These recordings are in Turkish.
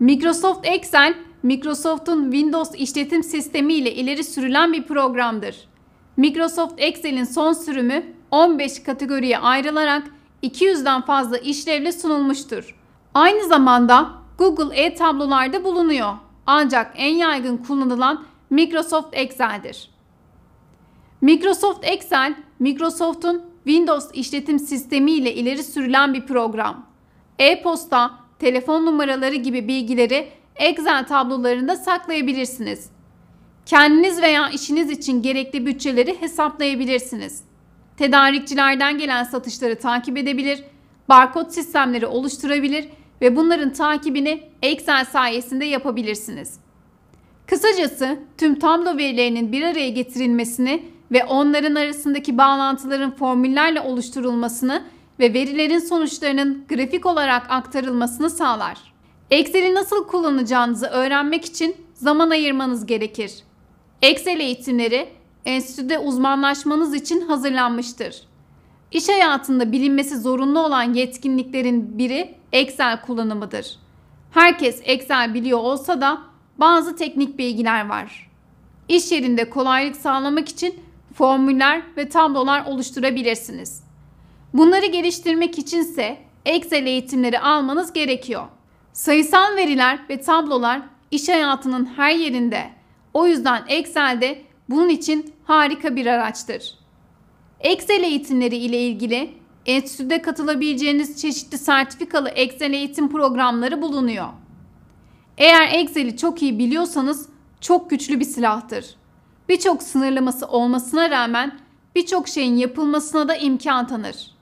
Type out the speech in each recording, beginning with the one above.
Microsoft Excel, Microsoft'un Windows işletim sistemi ile ileri sürülen bir programdır. Microsoft Excel'in son sürümü 15 kategoriye ayrılarak 200'den fazla işlevle sunulmuştur. Aynı zamanda Google e-tablolarda bulunuyor. Ancak en yaygın kullanılan Microsoft Excel'dir. Microsoft Excel, Microsoft'un Windows işletim sistemi ile ileri sürülen bir program. E-posta, telefon numaraları gibi bilgileri Excel tablolarında saklayabilirsiniz. Kendiniz veya işiniz için gerekli bütçeleri hesaplayabilirsiniz. Tedarikçilerden gelen satışları takip edebilir, barkod sistemleri oluşturabilir ve bunların takibini Excel sayesinde yapabilirsiniz. Kısacası tüm tablo verilerinin bir araya getirilmesini ve onların arasındaki bağlantıların formüllerle oluşturulmasını ve verilerin sonuçlarının grafik olarak aktarılmasını sağlar. Excel'i nasıl kullanacağınızı öğrenmek için zaman ayırmanız gerekir. Excel eğitimleri enstitüde uzmanlaşmanız için hazırlanmıştır. İş hayatında bilinmesi zorunlu olan yetkinliklerin biri Excel kullanımıdır. Herkes Excel biliyor olsa da bazı teknik bilgiler var. İş yerinde kolaylık sağlamak için formüller ve tablolar oluşturabilirsiniz. Bunları geliştirmek içinse Excel eğitimleri almanız gerekiyor. Sayısal veriler ve tablolar iş hayatının her yerinde. O yüzden Excel de bunun için harika bir araçtır. Excel eğitimleri ile ilgili enstitüde katılabileceğiniz çeşitli sertifikalı Excel eğitim programları bulunuyor. Eğer Excel'i çok iyi biliyorsanız çok güçlü bir silahtır. Birçok sınırlaması olmasına rağmen birçok şeyin yapılmasına da imkan tanır.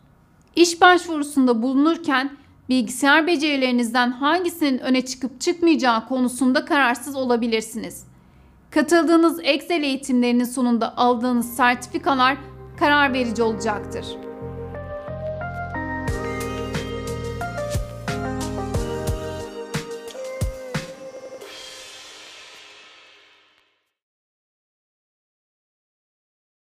İş başvurusunda bulunurken bilgisayar becerilerinizden hangisinin öne çıkıp çıkmayacağı konusunda kararsız olabilirsiniz. Katıldığınız Excel eğitimlerinin sonunda aldığınız sertifikalar karar verici olacaktır.